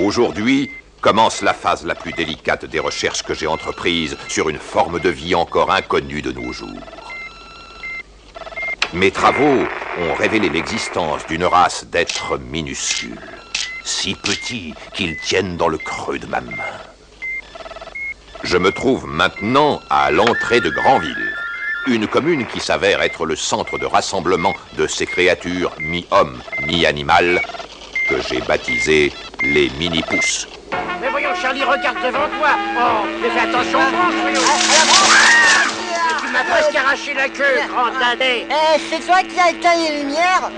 Aujourd'hui commence la phase la plus délicate des recherches que j'ai entreprises sur une forme de vie encore inconnue de nos jours. Mes travaux ont révélé l'existence d'une race d'êtres minuscules, si petits qu'ils tiennent dans le creux de ma main. Je me trouve maintenant à l'entrée de Granville, une commune qui s'avère être le centre de rassemblement de ces créatures mi-hommes, mi-animales, que j'ai baptisées les mini-pousses. Mais voyons, Charlie, regarde devant toi. Oh, mais fais attention aux branches, voyons. Mais tu m'as presque arraché la queue, grand dadais. C'est toi qui as éteint les lumières?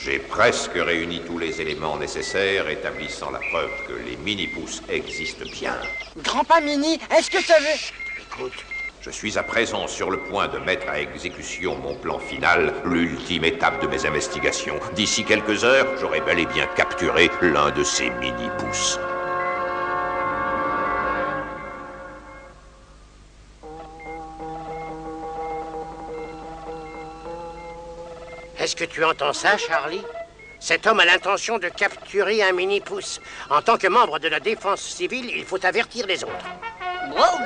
J'ai presque réuni tous les éléments nécessaires établissant la preuve que les mini-pousses existent bien. Grand-père Mini, est-ce que ça veut... Écoute, je suis à présent sur le point de mettre à exécution mon plan final, l'ultime étape de mes investigations. D'ici quelques heures, j'aurai bel et bien capturé l'un de ces mini-pousses. Est-ce que tu entends ça, Charlie? Cet homme a l'intention de capturer un mini-pouce. En tant que membre de la défense civile, il faut avertir les autres. Wow.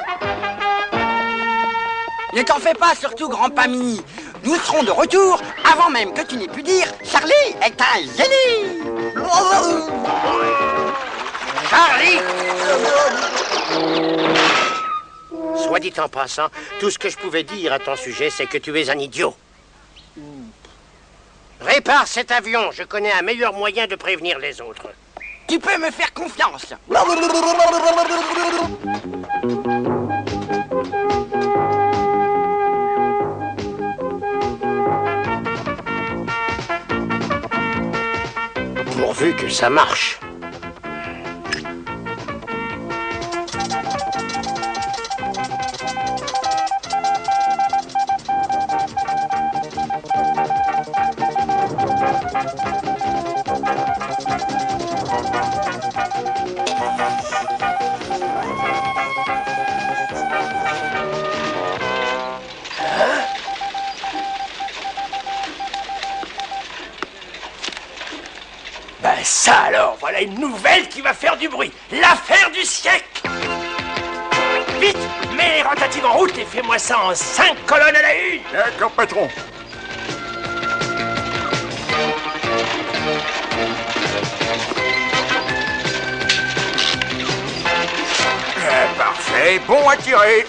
Ne t'en fais pas, surtout grand-père Mini. Nous serons de retour avant même que tu n'aies pu dire Charlie est un génie. Charlie! Soit dit en passant, tout ce que je pouvais dire à ton sujet, c'est que tu es un idiot. Répare cet avion, je connais un meilleur moyen de prévenir les autres. Tu peux me faire confiance. Pourvu que ça marche. Ben ça alors, voilà une nouvelle qui va faire du bruit. L'affaire du siècle. Vite, mets les rotatives en route et fais-moi ça en 5 colonnes à la une. D'accord, patron. Parfait, bon à tirer.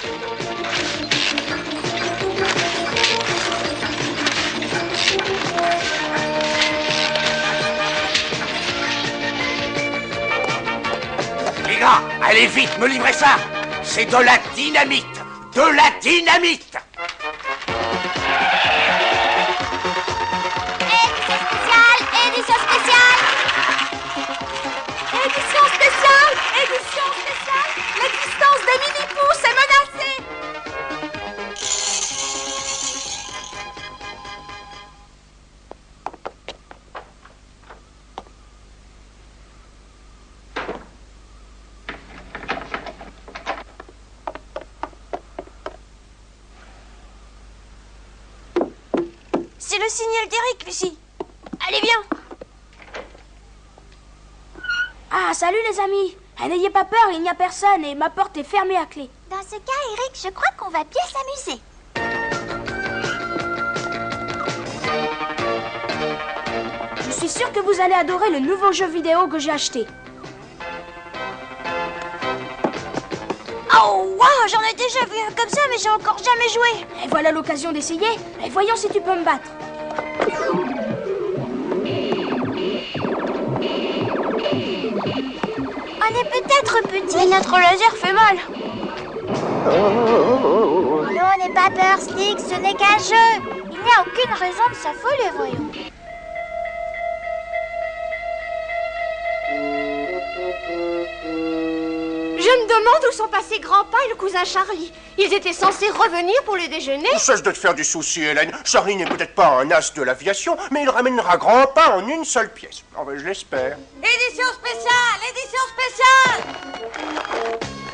Les gars, allez vite, me livrez ça. C'est de la dynamite. De la dynamite. Édition spéciale! Édition spéciale! Édition spéciale! L'existence des mini-pousses est menacée! C'est le signal d'Eric, Lucie. Allez, viens! Ah, salut les amis! N'ayez pas peur, il n'y a personne et ma porte est fermée à clé. Dans ce cas, Eric, je crois qu'on va bien s'amuser. Je suis sûr que vous allez adorer le nouveau jeu vidéo que j'ai acheté. Oh, wow! J'en ai déjà vu un comme ça, mais j'ai encore jamais joué. Et voilà l'occasion d'essayer. Et voyons si tu peux me battre. On est peut-être petit, mais notre laser fait mal. Non, n'aie pas peur, Slick, ce n'est qu'un jeu. Il n'y a aucune raison de s'affoler, voyons. Je me demande où sont passés Grandpa et le cousin Charlie. Ils étaient censés revenir pour le déjeuner. Cesse de te faire du souci, Hélène. Charlie n'est peut-être pas un as de l'aviation, mais il ramènera grand pain en une seule pièce. Oh, ben, je l'espère. Édition spéciale! Édition spéciale! ça!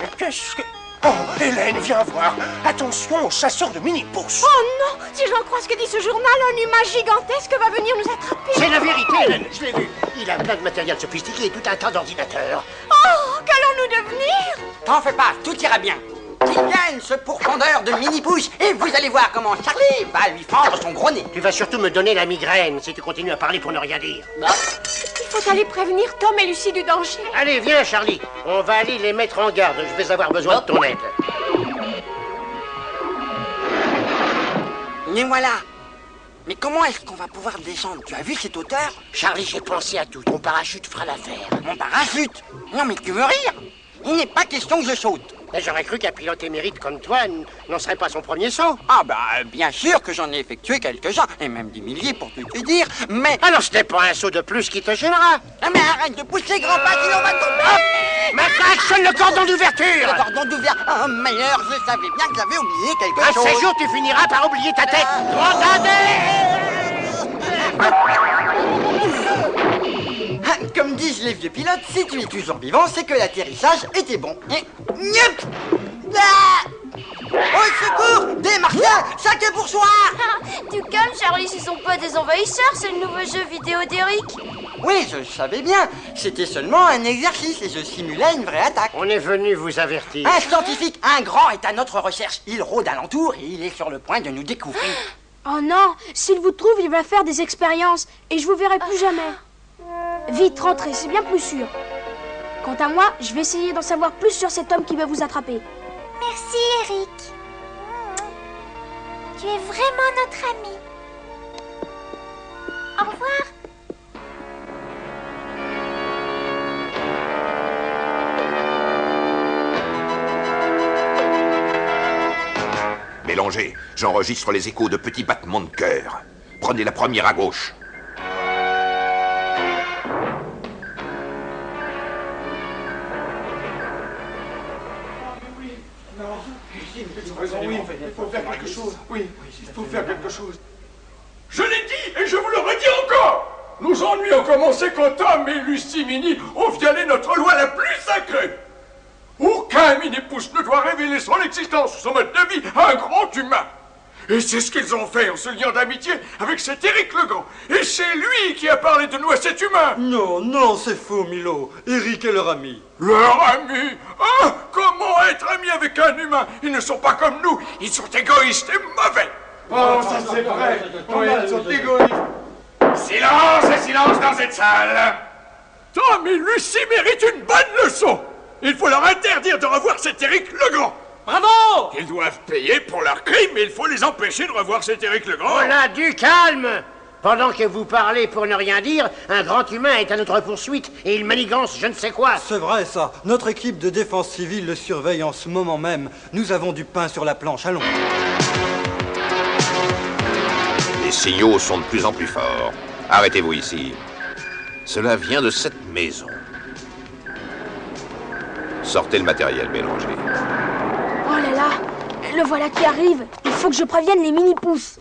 Mais qu'est-ce que... Oh, Hélène, viens voir. Attention aux chasseurs de mini-pousses. Oh non! Si j'en crois ce que dit ce journal, un humain gigantesque va venir nous attraper. C'est la vérité, Hélène, je l'ai vu. Il a plein de matériel sophistiqué et tout un tas d'ordinateurs. Oh, qu'allons-nous devenir? T'en fais pas, tout ira bien. Qu'il vienne, ce pourfendeur de mini-pouces, et vous allez voir comment Charlie va lui fendre son gros nez. Tu vas surtout me donner la migraine si tu continues à parler pour ne rien dire. Il faut aller prévenir Tom et Lucie du danger. Allez, viens, Charlie. On va aller les mettre en garde. Je vais avoir besoin de ton aide. Mais voilà. Mais comment est-ce qu'on va pouvoir descendre? Tu as vu cette hauteur? Charlie, j'ai pensé à tout. Ton parachute fera l'affaire. Mon parachute? Non mais tu veux rire? Il n'est pas question que je saute. Mais j'aurais cru qu'un pilote émérite comme toi n'en serait pas son premier saut. Ah bah bien sûr que j'en ai effectué quelques-uns, et même des milliers pour tout te dire, mais... Alors ce n'est pas un saut de plus qui te gênera. Ah, mais arrête de pousser grand pas, sinon on va tomber. Maintenant, actionne le cordon d'ouverture. Le cordon d'ouverture. Oh meilleur, je savais bien que j'avais oublié quelque Un chose. de ces jours, tu finiras par oublier ta tête. Ah, comme disent les vieux pilotes, si tu es toujours vivant, c'est que l'atterrissage était bon. Nyep. Ah. Au secours, des Martiens, sac pour soi. Tu calmes, Charlie, ce sont pas des envahisseurs, c'est le nouveau jeu vidéo d'Eric. Oui, je savais bien. C'était seulement un exercice et je simulais une vraie attaque. On est venu vous avertir. Un scientifique, un grand, est à notre recherche. Il rôde alentour et il est sur le point de nous découvrir. Oh non, s'il vous trouve, il va faire des expériences et je vous verrai plus jamais. Vite, rentrez, c'est bien plus sûr. Quant à moi, je vais essayer d'en savoir plus sur cet homme qui va vous attraper. Merci, Eric. Tu es vraiment notre ami. Au revoir. Mélangez, j'enregistre les échos de petits battements de cœur. Prenez la première à gauche. Il faut faire quelque chose. Oui, il faut faire quelque chose. Je l'ai dit et je vous le redis encore. Nos ennuis ont commencé quand Tom et Lucie Mini ont violé notre loi la plus sacrée. Aucun mini-pouce ne doit révéler son existence ou son mode de vie à un grand humain. Et c'est ce qu'ils ont fait en se liant d'amitié avec cet Éric Legrand. Et c'est lui qui a parlé de nous à cet humain. Non, non, c'est faux, Milo. Eric est leur ami. Leur ami? Ah, comment être ami avec un humain? Ils ne sont pas comme nous. Ils sont égoïstes et mauvais. Oh, ça c'est vrai. Oui, ils sont égoïstes. Silence et silence dans cette salle. Tom et Lucie méritent une bonne leçon. Il faut leur interdire de revoir cet Éric Legrand. Bravo! Ils doivent payer pour leurs crimes, mais il faut les empêcher de revoir cet Éric Legrand. Oh là, du calme. Pendant que vous parlez pour ne rien dire, un grand humain est à notre poursuite et il manigance je ne sais quoi. C'est vrai, ça. Notre équipe de défense civile le surveille en ce moment même. Nous avons du pain sur la planche. Allons. Les signaux sont de plus en plus forts. Arrêtez-vous ici. Cela vient de cette maison. Sortez le matériel mélangé. Oh là là, le voilà qui arrive. Il faut que je prévienne les mini-pouces.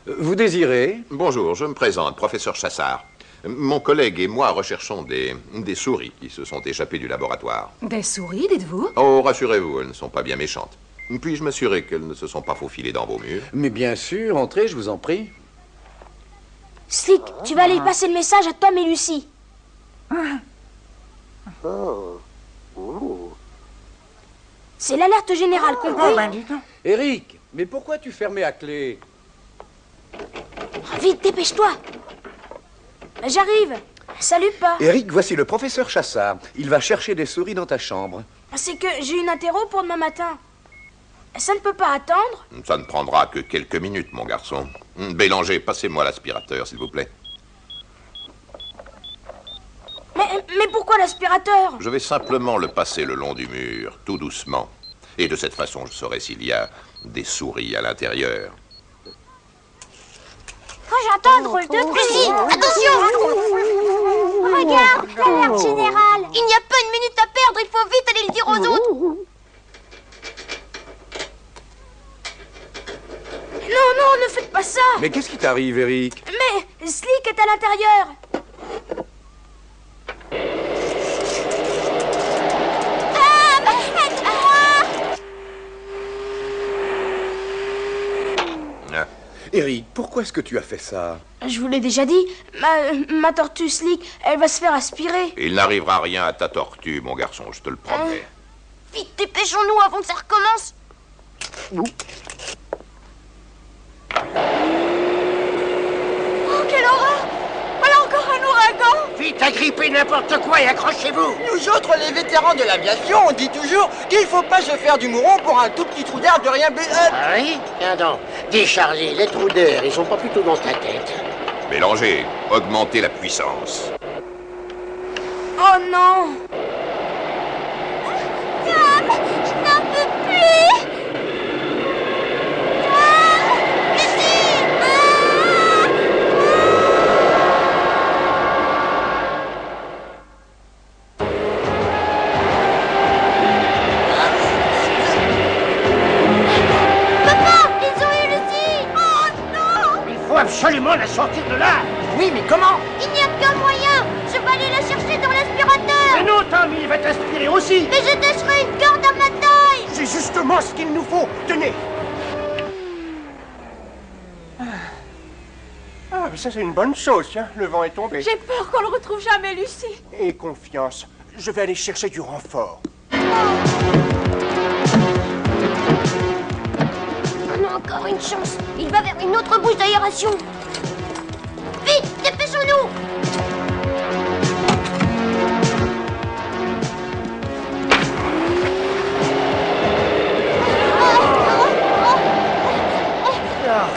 Vous désirez? Bonjour, je me présente, professeur Chassard. Mon collègue et moi recherchons des souris qui se sont échappées du laboratoire. Des souris, dites-vous? Oh, rassurez-vous, elles ne sont pas bien méchantes. Puis-je m'assurer qu'elles ne se sont pas faufilées dans vos murs? Mais bien sûr, entrez, je vous en prie. Slick, tu vas aller passer le message à Tom et Lucie. C'est l'alerte générale, compris? Eric, mais pourquoi tu fermais à clé? Vite, dépêche-toi. J'arrive. Salut, pas. Eric, voici le professeur Chassard. Il va chercher des souris dans ta chambre. C'est que j'ai une interro pour demain matin. Ça ne peut pas attendre? Ça ne prendra que quelques minutes, mon garçon. Bélanger, passez-moi l'aspirateur, s'il vous plaît. Mais pourquoi l'aspirateur? Je vais simplement le passer le long du mur, tout doucement. Et de cette façon, je saurai s'il y a des souris à l'intérieur. Oh, j'entends un drôle de bruit. Attention! Regarde, l'alerte générale. Il n'y a pas une minute à perdre, il faut vite aller le dire aux autres. Non, non, ne faites pas ça. Mais qu'est-ce qui t'arrive, Eric? Mais Slick est à l'intérieur. Eric, pourquoi est-ce que tu as fait ça? Je vous l'ai déjà dit, ma tortue Slick, elle va se faire aspirer. Il n'arrivera rien à ta tortue, mon garçon, je te le promets. Vite, dépêchons-nous avant que ça recommence. Oh, quelle horreur! Voilà encore un ouragan! Vite, agrippez n'importe quoi et accrochez-vous! Nous autres, les vétérans de l'aviation, on dit toujours qu'il faut pas se faire du mouron pour un tout petit trou d'air de rien... Ah oui? Tiens donc. Dis, Charlie, les trous d'air, ils sont pas plutôt dans ta tête? Mélangez, augmentez la puissance. Oh non! Tom, je n'en peux plus! Tom! Lucie! Papa, ils ont eu Lucie! Oh non! Il faut absolument la sortir de là! Oui, mais comment? Il n'y a qu'un moyen! Je vais aller la chercher dans l'aspirateur! Mais non, Tom, il va t'aspirer aussi! Mais je tâcherai une corde à ma taille! C'est justement ce qu'il nous faut! Tenez! Ah, mais ça c'est une bonne chose, tiens. Le vent est tombé. J'ai peur qu'on ne retrouve jamais Lucie! Et confiance. Je vais aller chercher du renfort. On a encore une chance! Il va vers une autre bouche d'aération! Vite, dépêchons-nous!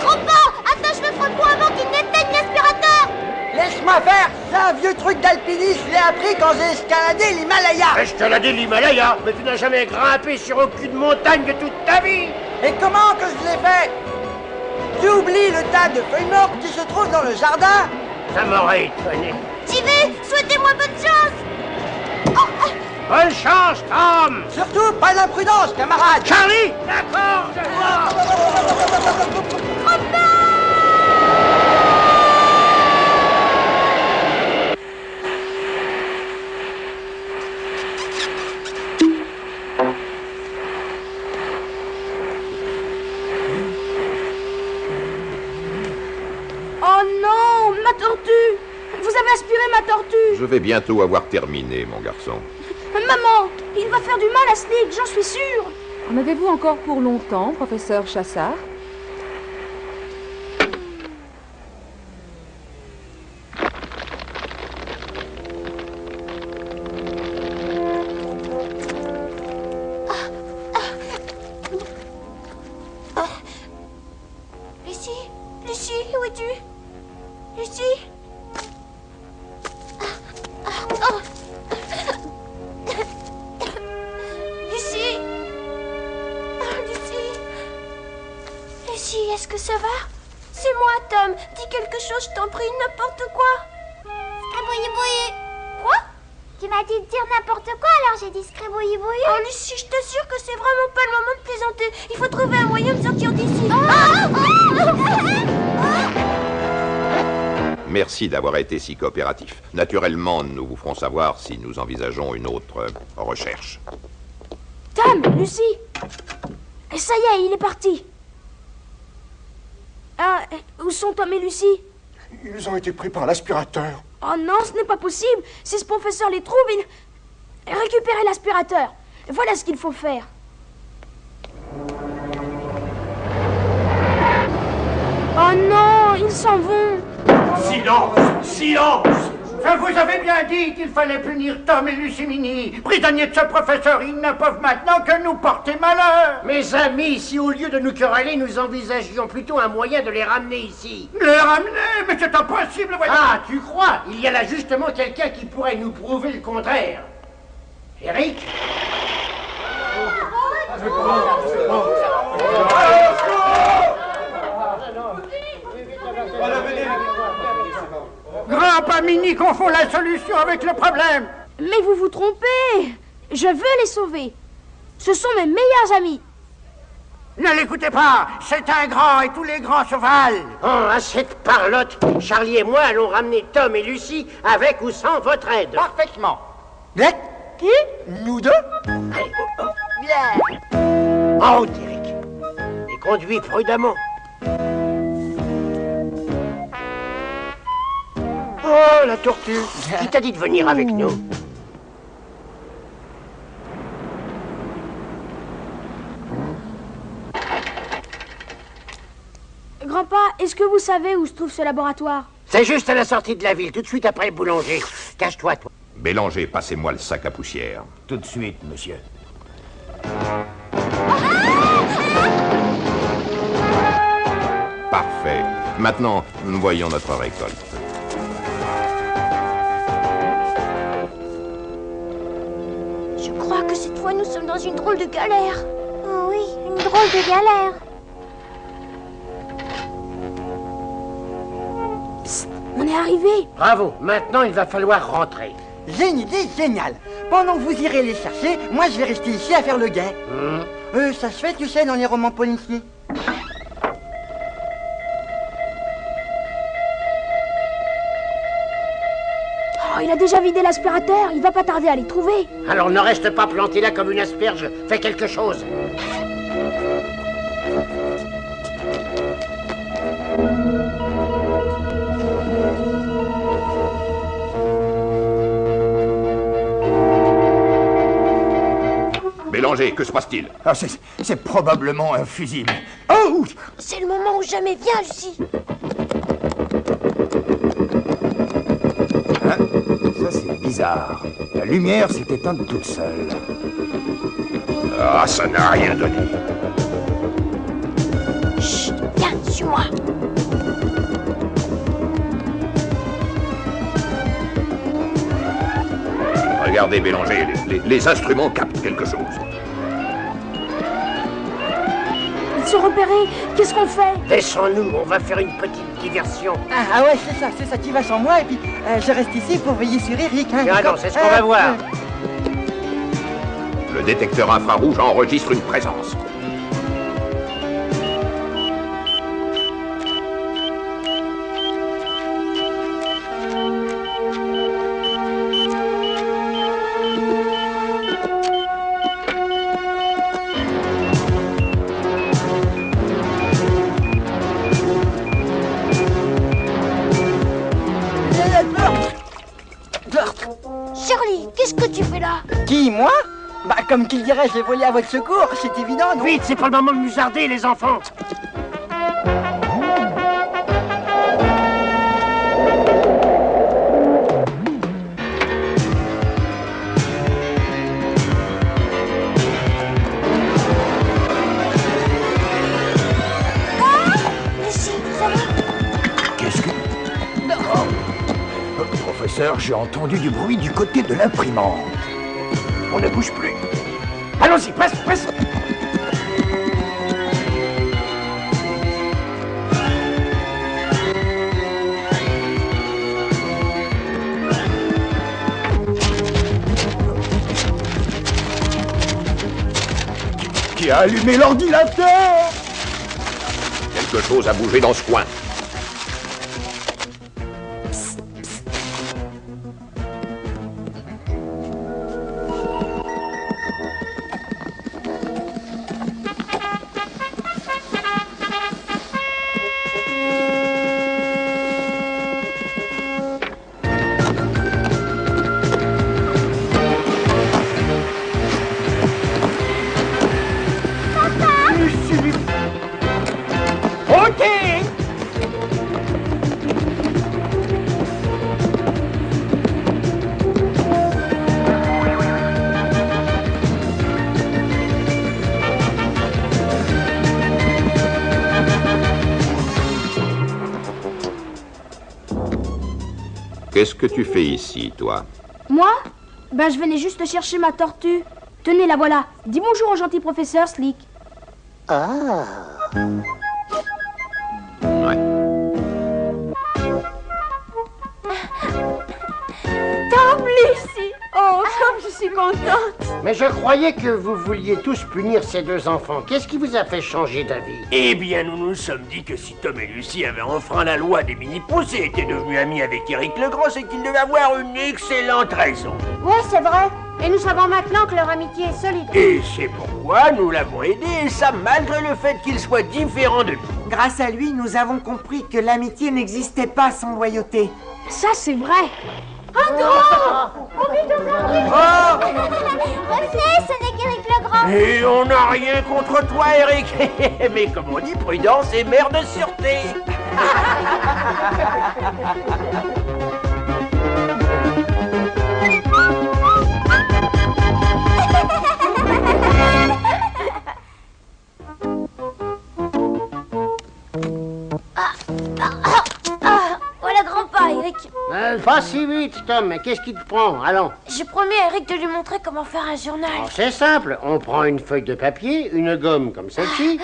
Grand-père, attache le frepon avant qu'il n'éteigne l'aspirateur! Laisse-moi faire! C'est un vieux truc d'alpiniste, je l'ai appris quand j'ai escaladé l'Himalaya! Escalader l'Himalaya? Mais tu n'as jamais grimpé sur aucune montagne de toute ta vie! Et comment que je l'ai fait? Tu oublies le tas de feuilles mortes qui se trouve dans le jardin? Ça m'aurait étonné. J'y vais! Souhaitez-moi bonne chance! Bonne chance, Tom! Surtout, pas d'imprudence, camarade! Charlie! D'accord, je vois! Oh non, ma tortue! Vous avez aspiré ma tortue! Je vais bientôt avoir terminé, mon garçon. Maman, il va faire du mal à Slick, j'en suis sûre! En avez-vous encore pour longtemps, professeur Chassard? Lucie? Lucie, où es-tu? Lucie? Lucie? Lucie? Lucie, est-ce que ça va? C'est moi, Tom. Dis quelque chose, je t'en prie, n'importe quoi. Scribouille-bouille. Quoi? Tu m'as dit de dire n'importe quoi, alors j'ai dit scribouille-bouille. Oh, Lucie, je t'assure que c'est vraiment pas le moment de plaisanter. Il faut trouver un moyen de sortir d'ici. Merci d'avoir été si coopératif. Naturellement, nous vous ferons savoir si nous envisageons une autre recherche. Tom, Lucie! Et ça y est, il est parti. Ah, où sont Tom et Lucie? Ils ont été pris par l'aspirateur. Oh non, ce n'est pas possible. Si ce professeur les trouve, il... Récupérez l'aspirateur. Voilà ce qu'il faut faire. Oh non, ils s'en vont. Silence! Silence! Vous avez bien dit qu'il fallait punir Tom et Lucie Mini. Prisonniers de ce professeur, ils ne peuvent maintenant que nous porter malheur. Mes amis, si au lieu de nous quereller, nous envisagions plutôt un moyen de les ramener ici. Les ramener? Mais c'est impossible, voyons. Ah, tu crois? Il y a là justement quelqu'un qui pourrait nous prouver le contraire. Eric? Grand-papa Mini confond la solution avec le problème. Mais vous vous trompez. Je veux les sauver. Ce sont mes meilleurs amis. Ne l'écoutez pas, c'est un grand et tous les grands se valent. Oh, à cette parlotte, Charlie et moi allons ramener Tom et Lucie avec ou sans votre aide. Parfaitement. Blake? Qui? Nous deux? Allez, Bien. En route, Eric. Et conduis prudemment. Oh, la tortue. Qui t'a dit de venir avec nous? Grand-papa, est-ce que vous savez où se trouve ce laboratoire? C'est juste à la sortie de la ville, tout de suite après le boulanger. Cache-toi, toi. Bélanger, passez-moi le sac à poussière. Tout de suite, monsieur. Parfait. Maintenant, nous voyons notre récolte. Je crois que cette fois, nous sommes dans une drôle de galère. Oh oui, une drôle de galère. Psst, on est arrivé. Bravo, maintenant il va falloir rentrer. J'ai une idée géniale. Pendant que vous irez les chercher, moi je vais rester ici à faire le guet. Ça se fait, tu sais, dans les romans policiers. Oh, il a déjà vidé l'aspirateur, il va pas tarder à les trouver. Alors ne reste pas planté là comme une asperge, fais quelque chose. Bélanger, que se passe-t-il? Ah, c'est probablement un fusible. Oh! C'est le moment ou jamais. Viens, Lucie. Hein? Ça, c'est bizarre. La lumière s'est éteinte toute seule. Ah, ça n'a rien donné. Chut, viens, suis-moi. Regardez, Bélanger, les instruments captent quelque chose. Ils sont repérés, qu'est-ce qu'on fait? Laissons-nous, on va faire une petite diversion. Ah ouais, c'est ça, tu vas sans moi et puis je reste ici pour veiller sur Eric. Hein, non, c'est ce qu'on va voir. Le détecteur infrarouge enregistre une présence. Shirley, qu'est-ce que tu fais là? Qui, moi? Bah, comme qu'il dirait, j'ai volé à votre secours, c'est évident, non? Vite, c'est pas le moment de musarder, les enfants. Lucie, vous allez? Qu'est-ce que... Professeur, j'ai entendu du bruit du côté de l'imprimante. On ne bouge plus. Allons-y, presse, presse. Qui a allumé l'ordinateur? Quelque chose a bougé dans ce coin. Qu'est-ce que tu fais ici, toi? Moi? Ben, je venais juste chercher ma tortue. Tenez, la voilà. Dis bonjour au gentil professeur Slick. Ah. Ouais. Tom, Lucie. Oh, comme je suis contente. Mais je croyais que vous vouliez tous punir ces deux enfants. Qu'est-ce qui vous a fait changer d'avis? Eh bien, nous nous sommes dit que si Tom et Lucie avaient enfreint la loi des mini-pouces et étaient devenus amis avec Éric Legrand, c'est qu'ils devaient avoir une excellente raison. Oui, c'est vrai. Et nous savons maintenant que leur amitié est solide. Et c'est pourquoi nous l'avons aidé, et ça malgré le fait qu'il soit différent de nous. Grâce à lui, nous avons compris que l'amitié n'existait pas sans loyauté. Ça, c'est vrai. Andrew! Revenez, ce n'est qu'Éric Legrand. Et on n'a rien contre toi, Eric. Mais comme on dit, prudence est mère de sûreté. Voilà grand pas, Eric. Pas si vite, Tom, mais qu'est-ce qui te prend? Allons. J'ai promis à Eric de lui montrer comment faire un journal. Oh, c'est simple, on prend une feuille de papier, une gomme comme celle-ci,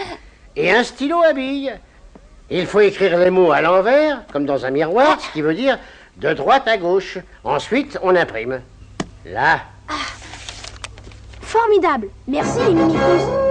et un stylo à billes. Il faut écrire les mots à l'envers, comme dans un miroir, ce qui veut dire de droite à gauche. Ensuite, on imprime. Là. Formidable. Merci les mini-pouces.